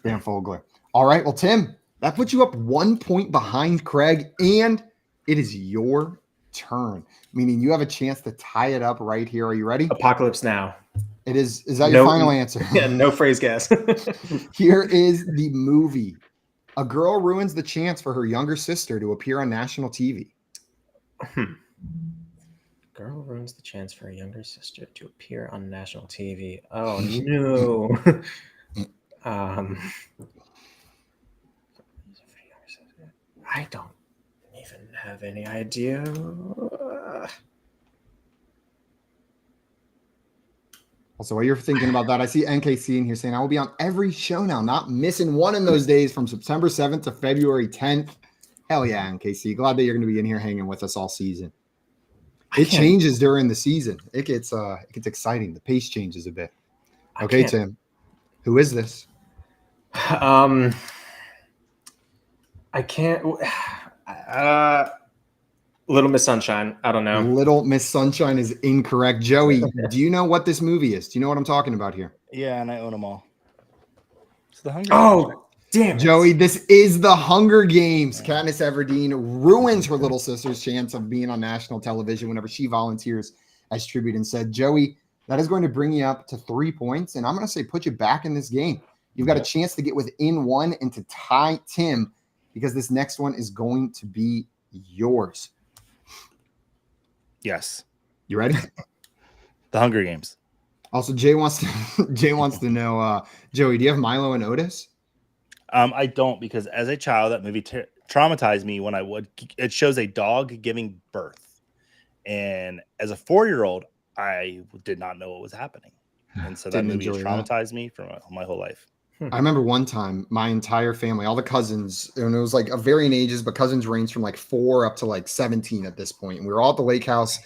Dan Fogler. All right, well, Tim, that puts you up 1 point behind Kraig, and it is your turn, meaning you have a chance to tie it up right here. Are you ready? Apocalypse Now. It is. Is that your final answer? Yeah, no phrase guess. Here is the movie. A girl ruins the chance for her younger sister to appear on national TV. Girl ruins the chance for a younger sister to appear on national TV. Oh no. I don't even have any idea. Also, while you're thinking about that, I see NKC in here saying, I will be on every show now, not missing one in those days from September 7th to February 10th. Hell yeah, NKC. Glad that you're going to be in here hanging with us all season. It changes during the season. It gets exciting. The pace changes a bit. Okay, Tim. Who is this? I can't. Little Miss Sunshine. I don't know. Little Miss Sunshine is incorrect. Joey, do you know what this movie is? Do you know what I'm talking about here? Yeah, and I own them all. It's the Hunger Games. Damn it. Joey, this is the Hunger Games. Katniss Everdeen ruins her little sister's chance of being on national television whenever she volunteers as tribute and said, Joey, that is going to bring you up to 3 points. And I'm going to say, put you back in this game. You've got a chance to get within 1 and to tie Tim, because this next one is going to be yours. Yes. You ready? The Hunger Games. Also, Jay wants to know, Joey, do you have Milo and Otis? I don't, because as a child, that movie traumatized me when it shows a dog giving birth. And as a 4-year-old, I did not know what was happening. And so that movie has traumatized me for my whole life. I remember one time my entire family, all the cousins, and it was like of varying ages, but cousins ranged from like 4 up to like 17 at this point. And we were all at the lake house,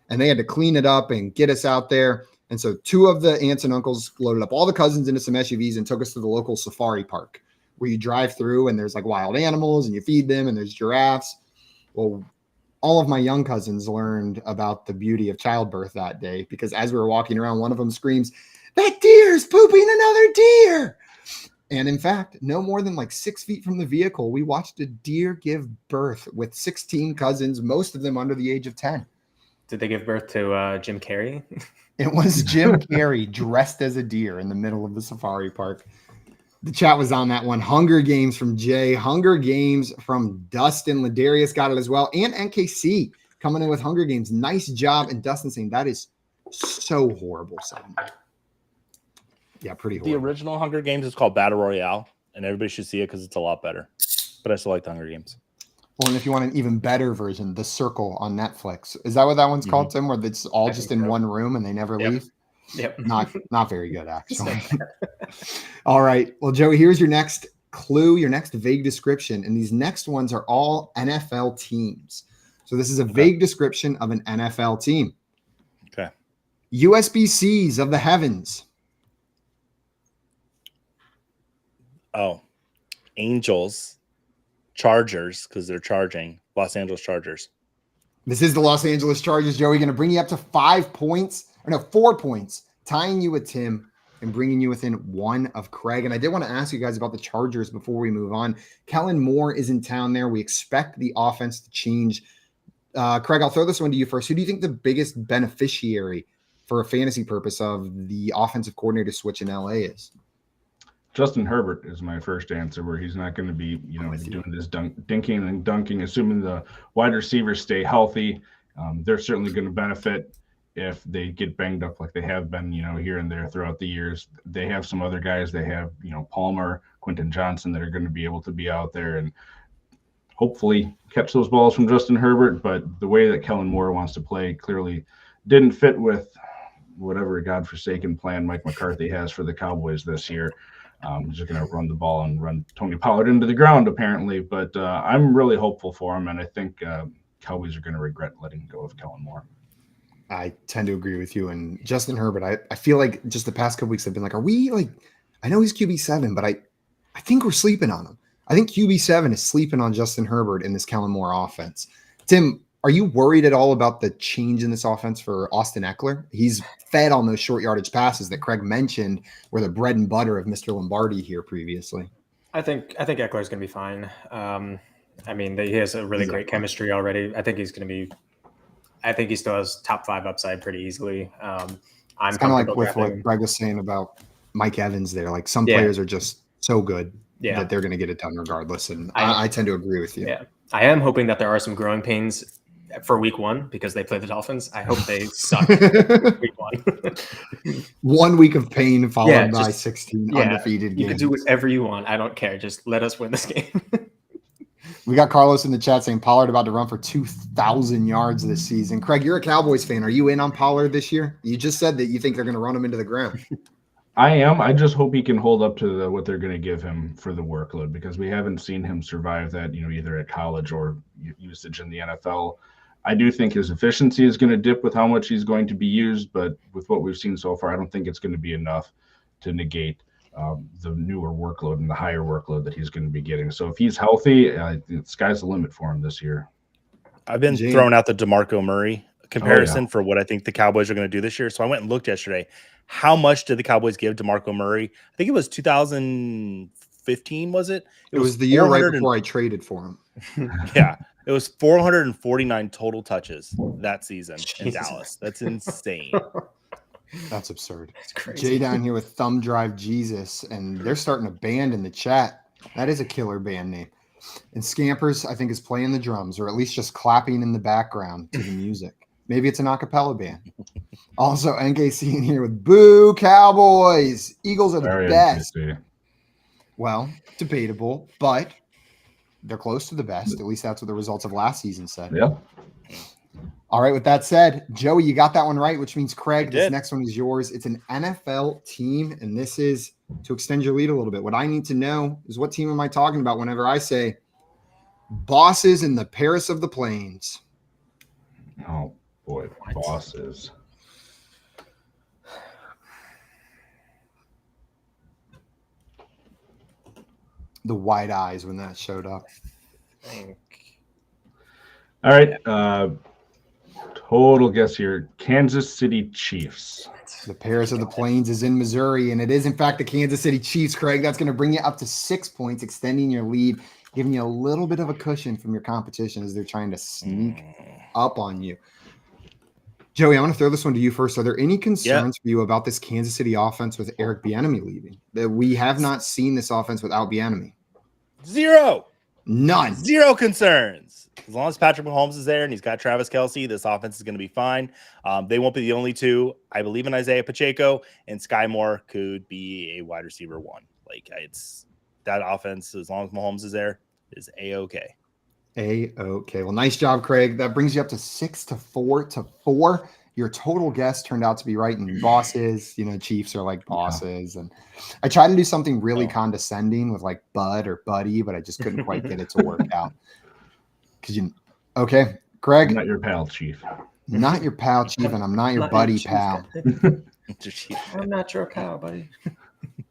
and they had to clean it up and get us out there. And so 2 of the aunts and uncles loaded up all the cousins into some SUVs and took us to the local safari park, where you drive through and there's like wild animals and you feed them and there's giraffes. Well, all of my young cousins learned about the beauty of childbirth that day, because as we were walking around, one of them screams, "That deer's pooping another deer." And in fact, no more than like 6 feet from the vehicle, we watched a deer give birth with 16 cousins, most of them under the age of 10. Did they give birth to Jim Carrey? It was Jim Carrey dressed as a deer in the middle of the safari park. The chat was on that one. Hunger Games from Jay. Hunger Games from Dustin. Ladarius got it as well. And NKC coming in with Hunger Games. Nice job. And Dustin saying that is so horrible. Yeah, pretty horrible. The original Hunger Games is called Battle Royale, and everybody should see it because it's a lot better. But I still like the Hunger Games. Well, and if you want an even better version, The Circle on Netflix. Is that what that one's called, Tim? Where it's all just in one room and they never leave? Yep. Not very good, actually. All right. Well, Joey, here's your next clue, your next vague description. And these next ones are all NFL teams. So this is a vague description of an NFL team. Okay. USBCs of the heavens. Oh, Angels, Chargers, because they're charging. Los Angeles Chargers. This is the Los Angeles Chargers, Joey. Going to bring you up to 5 points. Or no, 4 points. Tying you with Tim and bringing you within 1 of Kraig. And I did want to ask you guys about the Chargers before we move on. Kellen Moore is in town there. We expect the offense to change Kraig, I'll throw this one to you first. Who do you think the biggest beneficiary for a fantasy purpose of the offensive coordinator switch in LA is? Justin Herbert is my first answer, where he's not going to be, doing this dinking and dunking, assuming the wide receivers stay healthy. They're certainly going to benefit if they get banged up like they have been, here and there throughout the years. They have some other guys. They have, Palmer, Quentin Johnson that are going to be able to be out there and hopefully catch those balls from Justin Herbert. But the way that Kellen Moore wants to play clearly didn't fit with whatever godforsaken plan Mike McCarthy has for the Cowboys this year. He's just going to run the ball and run Tony Pollard into the ground, apparently. But I'm really hopeful for him, and I think Cowboys are going to regret letting go of Kellen Moore. I tend to agree with you. And Justin Herbert, I feel like just the past couple weeks have been like, are we like, I know he's QB7, but I think we're sleeping on him. I think QB7 is sleeping on Justin Herbert in this Kellen Moore offense. Tim, are you worried at all about the change in this offense for Austin Eckler? He's fed on those short yardage passes that Kraig mentioned were the bread and butter of Mr. Lombardi here previously. I think Eckler is going to be fine. He has a really great chemistry already. I think he still has top 5 upside pretty easily. I'm kind of like with what Kraig was saying about Mike Evans there. Like some players are just so good that they're going to get it done regardless. And I tend to agree with you. Yeah, I am hoping that there are some growing pains for week 1 because they play the Dolphins. I hope they suck week 1. 1 week of pain followed by 16 undefeated games. You can do whatever you want. I don't care. Just let us win this game. We got Carlos in the chat saying Pollard about to run for 2,000 yards this season. Kraig, you're a Cowboys fan. Are you in on Pollard this year? You just said that you think they're going to run him into the ground. I am. I just hope he can hold up to what they're going to give him for the workload, because we haven't seen him survive that, either at college or usage in the NFL. I do think his efficiency is going to dip with how much he's going to be used, but with what we've seen so far, I don't think it's going to be enough to negate the newer workload and the higher workload that he's going to be getting. So if he's healthy, the sky's the limit for him this year. I've been throwing out the DeMarco Murray comparison for what I think the Cowboys are going to do this year. So I went and looked yesterday. How much did the Cowboys give DeMarco Murray? I think it was 2015, was it? It was the year right before I traded for him. Yeah. It was 449 total touches that season in Dallas. That's insane. That's absurd. That's crazy. Jay down here with Thumb Drive Jesus, and they're starting a band in the chat. That is a killer band name. And Scampers, I think, is playing the drums, or at least just clapping in the background to the music. Maybe it's an a cappella band. Also, NKC in here with Boo Cowboys. Eagles are the best. Well, debatable, but they're close to the best. At least that's what the results of last season said. Yeah. All right. With that said, Joey, you got that one right, which means Kraig, this next one is yours. It's an NFL team, and this is to extend your lead a little bit. What I need to know is what team am I talking about whenever I say bosses in the Paris of the Plains? Oh, boy. Bosses. The wide eyes when that showed up. All right. Total guess here. Kansas City Chiefs. The Paris of the Plains is in Missouri, and it is, in fact, the Kansas City Chiefs, Kraig. That's going to bring you up to 6 points, extending your lead, giving you a little bit of a cushion from your competition as they're trying to sneak up on you. Joey, I want to throw this one to you first. Are there any concerns for you about this Kansas City offense with Eric Bieniemy leaving? That we have not seen this offense without Bieniemy. Zero. None. Zero concerns. As long as Patrick Mahomes is there and he's got Travis Kelce, this offense is going to be fine. They won't be the only two. I believe in Isaiah Pacheco, and Sky Moore could be a wide receiver 1. Like, it's that offense, as long as Mahomes is there, is A-okay. A-okay. Well, nice job, Kraig. That brings you up to 6-4. Your total guess turned out to be right. And bosses, Chiefs are like bosses. And I tried to do something really condescending with like bud or buddy, but I just couldn't quite get it to work out. Okay, Kraig. Not your pal, Chief. Not your pal, Chief, and I'm not your buddy, pal. I'm not your pal, buddy.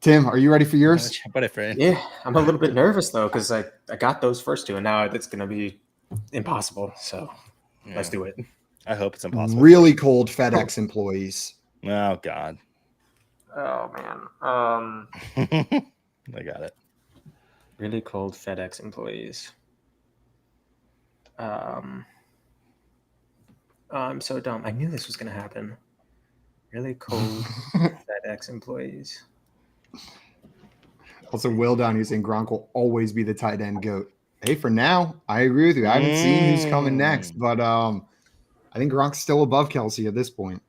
Tim, are you ready for yours? Yeah, I'm a little bit nervous, though, because I got those first two, and now it's going to be impossible. So let's do it. I hope it's impossible. Really cold FedEx employees. Oh, God. Oh, man. I got it. Really cold FedEx employees. Oh, I'm so dumb. I knew this was going to happen. Really cold FedEx employees. Also, Will down here saying Gronk will always be the tight end GOAT. Hey, for now, I agree with you. I haven't seen who's coming next, but I think Gronk's still above Kelsey at this point.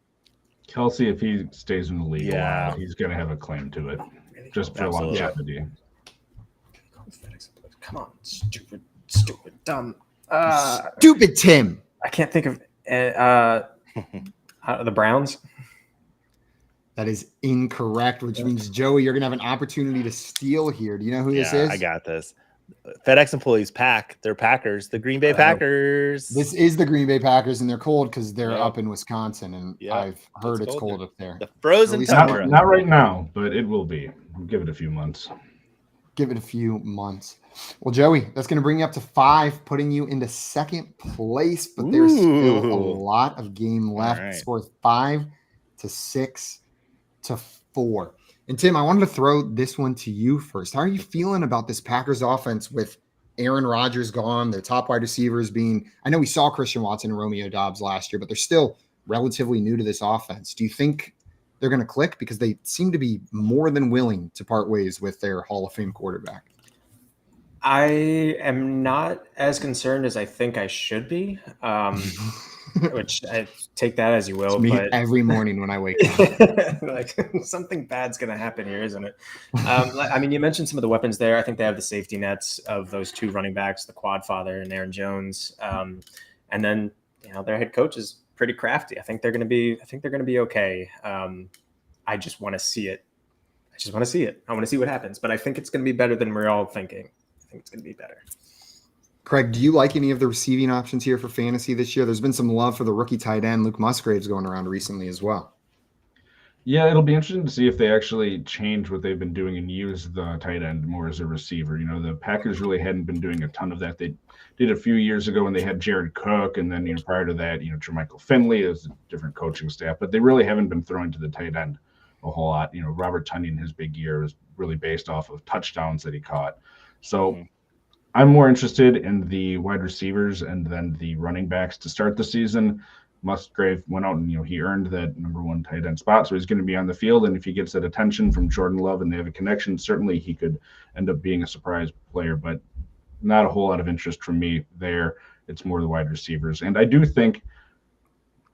Kelsey, if he stays in the league a Yeah. while, he's going to have a claim to it, just for Absolutely. longevity. Come on, stupid, dumb. Stupid Tim. I can't think of the Browns. That is incorrect, which means, Joey, you're going to have an opportunity to steal here. Do you know who this is? I got this. FedEx employees they're Packers, the Green Bay Packers. This is the Green Bay Packers, and they're cold because they're up in Wisconsin, and I've heard it's cold up there. The frozen tundra. Not right now, but it will be. We'll give it a few months. Give it a few months. Well, Joey, that's going to bring you up to 5, putting you into second place, but there's still a lot of game left. Right. Score 5-6-4. And Tim, I wanted to throw this one to you first. How are you feeling about this Packers offense with Aaron Rodgers gone, their top wide receivers being, I know we saw Christian Watson and Romeo Doubs last year, but they're still relatively new to this offense. Do you think they're going to click? Because they seem to be more than willing to part ways with their Hall of Fame quarterback. I am not as concerned as I think I should be, which I take that as you will. It's me but every morning when I wake up. like something bad's going to happen here, isn't it? I mean, you mentioned some of the weapons there. I think they have the safety nets of those 2 running backs, the Quad Father and Aaron Jones, and then their head coach is pretty crafty. I think they're going to be okay. I just want to see it. I want to see what happens, but I think it's going to be better than we're all thinking. I think it's going to be better. Craig, do you like any of the receiving options here for fantasy this year? There's been some love for the rookie tight end, Luke Musgraves, going around recently as well. Yeah, it'll be interesting to see if they actually change what they've been doing and use the tight end more as a receiver. The Packers really hadn't been doing a ton of that. They did a few years ago when they had Jared Cook, and then prior to that, Jermichael Finley is a different coaching staff, but they really haven't been throwing to the tight end a whole lot. Robert Tonyan, his big year was really based off of touchdowns that he caught. So I'm more interested in the wide receivers and then the running backs to start the season. Musgrave went out and he earned that number 1 tight end spot, so he's going to be on the field. And if he gets that attention from Jordan Love and they have a connection, certainly he could end up being a surprise player. But not a whole lot of interest from me there. It's more the wide receivers, and I do think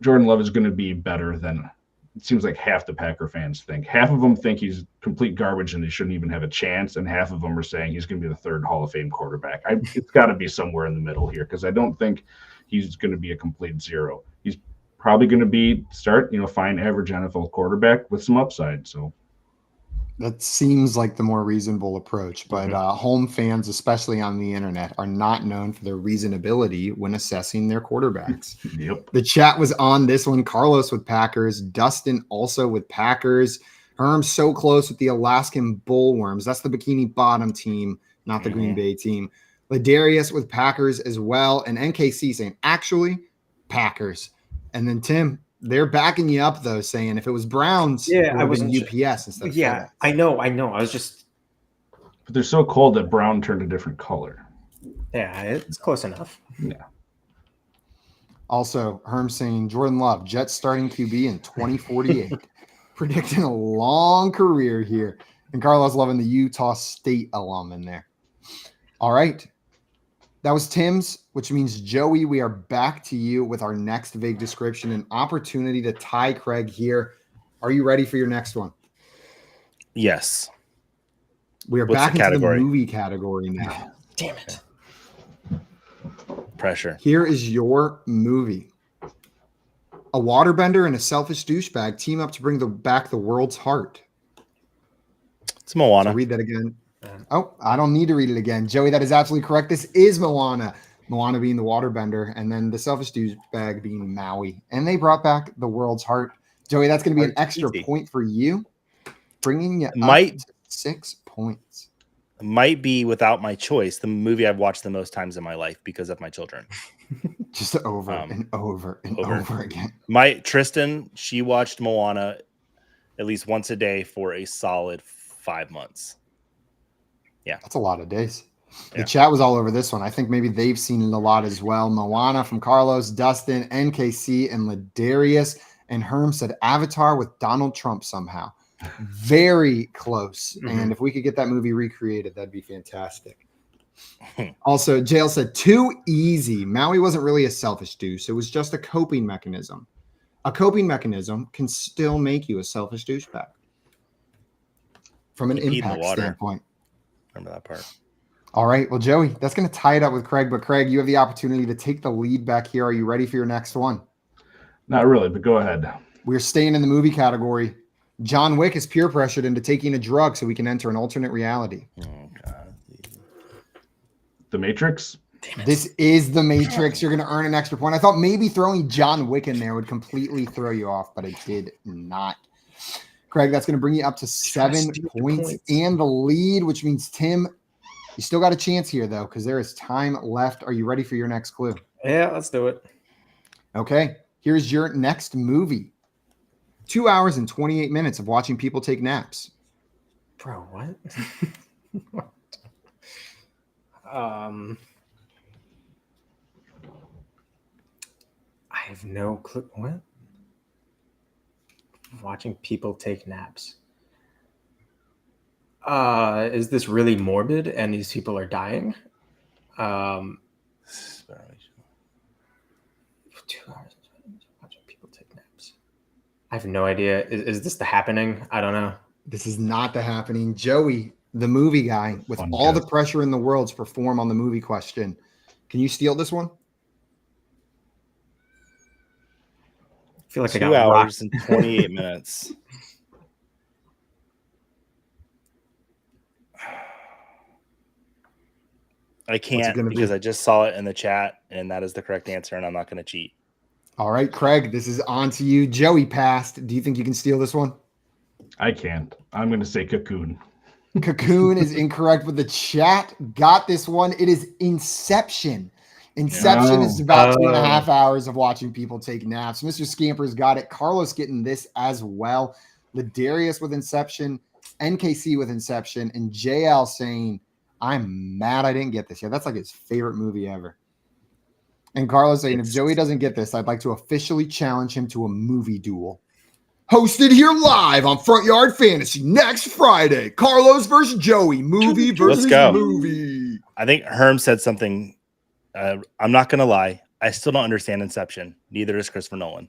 Jordan Love is going to be better than it seems like half the Packer fans think. Half of them think he's complete garbage and they shouldn't even have a chance, and half of them are saying he's going to be the 3rd Hall of Fame quarterback. It's got to be somewhere in the middle here, because I don't think he's going to be a complete zero. He's probably going to be fine average NFL quarterback with some upside. So that seems like the more reasonable approach, but home fans, especially on the internet, are not known for their reasonability when assessing their quarterbacks. Yep. The chat was on this one. Carlos with Packers, Dustin also with Packers. Herm so close with the Alaskan Bullworms. That's the Bikini Bottom team, not the Green Bay team. Ladarius with Packers as well, and NKC saying actually Packers. And then Tim, they're backing you up though, saying if it was Browns, I was UPS instead of FedEx. I know. I was just. But they're so cold that brown turned a different color. Yeah, it's close enough. Yeah. Also, Herm saying Jordan Love, Jets starting QB in 2048, predicting a long career here. And Carlos loving the Utah State alum in there. All right. That was Tim's, which means, Joey, we are back to you with our next vague description, an opportunity to tie Craig here. Are you ready for your next one? Yes. We are back into the movie category now. Damn it. Pressure. Here is your movie. A waterbender and a selfish douchebag team up to bring back the world's heart. It's Moana. So read that again. Oh, I don't need to read it again. Joey, that is absolutely correct. This is Moana. Moana being the waterbender, and then the selfish douchebag being Maui. And they brought back the world's heart. Joey, that's going to be an extra point for you, bringing you up to 6 points. Might be, without my choice, the movie I've watched the most times in my life because of my children. Just over and over and over again. Tristan, she watched Moana at least once a day for a solid 5 months. Yeah. That's a lot of days. The chat was all over this one. I think maybe they've seen it a lot as well. Moana from Carlos, Dustin, NKC, and Ladarius. And Herm said Avatar with Donald Trump somehow. Very close. And if we could get that movie recreated, that'd be fantastic. Also, Jail said, too easy. Maui wasn't really a selfish douche. It was just a coping mechanism. A coping mechanism can still make you a selfish douchebag. From an impact standpoint. Remember that part. All right. Well, Joey, that's going to tie it up with Kraig. But Kraig, you have the opportunity to take the lead back here. Are you ready for your next one? Not really, but go ahead. We're staying in the movie category. John Wick is peer pressured into taking a drug so we can enter an alternate reality. Oh, God. The Matrix? This is The Matrix. You're going to earn an extra point. I thought maybe throwing John Wick in there would completely throw you off, but it did not. Kraig, that's going to bring you up to 7 points and the lead, which means, Tim, you still got a chance here, though, because there is time left. Are you ready for your next clue? Yeah, let's do it. Okay. Here's your next movie. 2 hours and 28 minutes of watching people take naps. Bro, what? What? I have no clue. What? Watching people take naps. Is this really morbid and these people are dying? 2 hours watching people take naps. I have no idea. Is this The Happening? I don't know. This is not The Happening. Joey, the movie guy, with Fun all guess. the pressure in the world to perform on the movie question. Can you steal this one? I feel like 2 I got hours rocked. and 28 minutes. I can't gonna because be? I just saw it in the chat, and that is the correct answer, and I'm not going to cheat. All right, Kraig, this is on to you. Joey passed. Do you think you can steal this one? I can't. I'm going to say Cocoon. Cocoon is incorrect, but the chat got this one. It is Inception. Inception is about 2.5 hours of watching people take naps. Mr. Scamper's got it. Carlos getting this as well. Ladarius with Inception, NKC with Inception, and JL saying, I'm mad I didn't get this. Yeah, that's like his favorite movie ever. And Carlos saying, if Joey doesn't get this, I'd like to officially challenge him to a movie duel. Hosted here live on Front Yard Fantasy next Friday. Carlos versus Joey. Movie versus go. movie. I think Herm said something. I'm not going to lie. I still don't understand Inception. Neither does Christopher Nolan.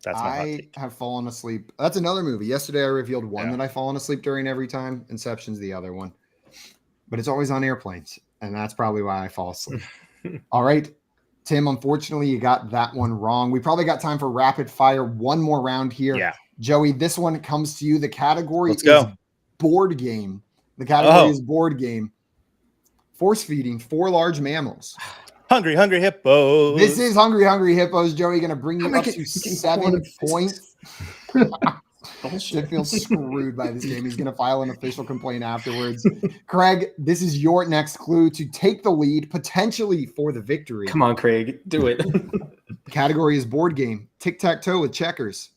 That's my hot I take. have fallen asleep. That's another movie. Yesterday I revealed one Yeah. that I've fallen asleep during every time. Inception's the other one. But it's always on airplanes, and that's probably why I fall asleep. All right, Tim, unfortunately, you got that one wrong. We probably got time for rapid fire. One more round here. Yeah. Joey, this one comes to you. The category Let's is go. board game. The category Oh. is board game. Force feeding 4 large mammals. Hungry Hippos. This is Hungry Hungry Hippos. Joey, going to bring you I'm up making- to making 7 fun of points. Bullshit. Should feel screwed by this game. He's going to file an official complaint afterwards. Kraig, this is your next clue to take the lead, potentially for the victory. Come on, Kraig. Do it. The category is board game. Tic-tac-toe with checkers.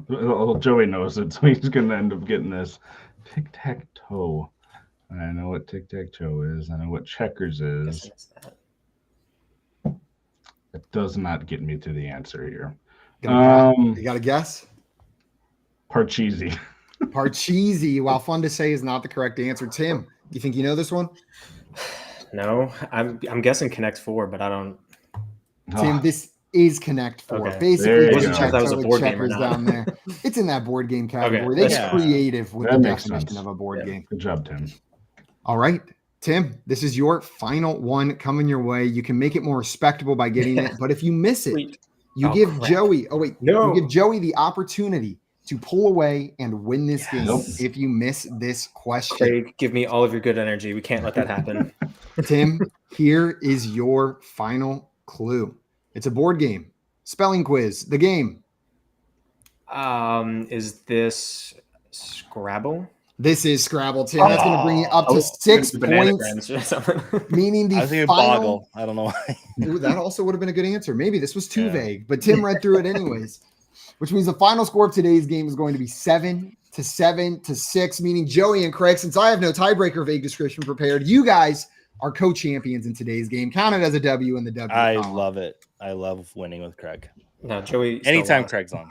Well, Joey knows it, so he's going to end up getting this. Tic-tac-toe. I know what tic-tac-toe is. I know what checkers is. It does not get me to the answer here. You got a guess? Parcheesi. Parcheesi, while fun to say, is not the correct answer. Tim, you think you know this one? No, I'm guessing Connect 4, but I don't. Tim, this is Connect 4. Okay. Basically, There you just go. check That was a with board game or checkers not. down there. It's in that board game category. Okay. They Yeah. get creative with That the makes definition sense. of a board Yeah. game. Good job, Tim. All right, Tim, this is your final one coming your way. You can make it more respectable by getting it, but if you miss it, Sweet. you Oh, give crap. Joey. Oh wait, No. you give Joey the opportunity to pull away and win this game. Nope. If you miss this question, Kraig, give me all of your good energy. We can't let that happen. Tim, here is your final clue. It's a board game, spelling quiz. The game. Is this Scrabble? This is Scrabble, Tim. That's going to bring you up to Oh, 6 Banana points, grams or something. meaning I was the thinking final. Boggle. I don't know why. Ooh, that also would have been a good answer. Maybe this was too Yeah. vague, but Tim read through it anyways. which means the final score of today's game is going to be 7-6, meaning Joey and Kraig, since I have no tiebreaker vague description prepared, you guys are co-champions in today's game. Count it as a W in the W. I love it. I love winning with Kraig. No, Joey. still Anytime lost. Craig's on.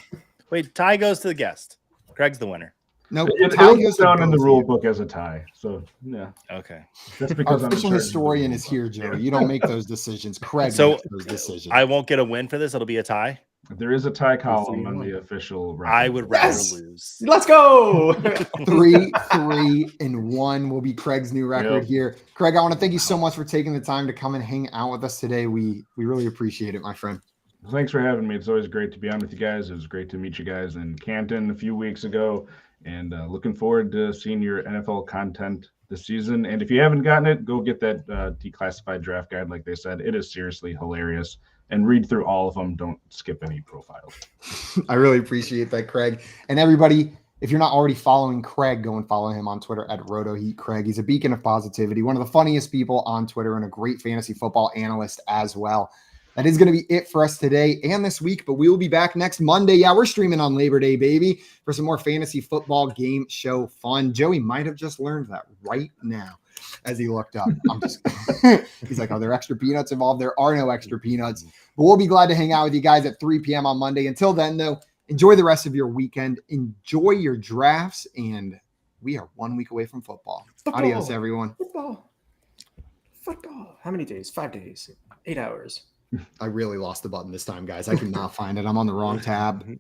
Wait, tie goes to the guest. Kraig's the winner. Nope. It tie goes goes to down in the both rule of you. book as a tie. So yeah, Okay. that's Our because I'm in official charge of the historian rule is book. here, Joey. You don't make those decisions. Kraig So, makes those decisions. I won't get a win for this. It'll be a tie. There is a tie column on 3-1. the official record. I would rather Yes! lose. Let's go. 3-1 will be Kraig's new record Yep. here. Kraig, I want to thank you so much for taking the time to come and hang out with us today. We really appreciate it, my friend. Thanks for having me. It's always great to be on with you guys. It was great to meet you guys in Canton a few weeks ago, and looking forward to seeing your NFL content this season. And if you haven't gotten it, go get that declassified draft guide. Like they said, it is seriously hilarious. And read through all of them. Don't skip any profiles. I really appreciate that, Kraig. And everybody, if you're not already following Kraig, go and follow him on Twitter at RotoHeatCraig. He's a beacon of positivity, one of the funniest people on Twitter, and a great fantasy football analyst as well. That is going to be it for us today and this week, but we will be back next Monday. Yeah, we're streaming on Labor Day, baby, for some more fantasy football game show fun. Joey might have just learned that right now as he looked up. I'm just he's like, are there extra peanuts involved? There are no extra peanuts, but we'll be glad to hang out with you guys at 3 p.m. on Monday. Until then, though, enjoy the rest of your weekend. Enjoy your drafts, and we are 1 week away from football. Adios, everyone. Football. How many days? 5 days. 8 hours. I really lost the button this time, guys. I cannot find it. I'm on the wrong tab.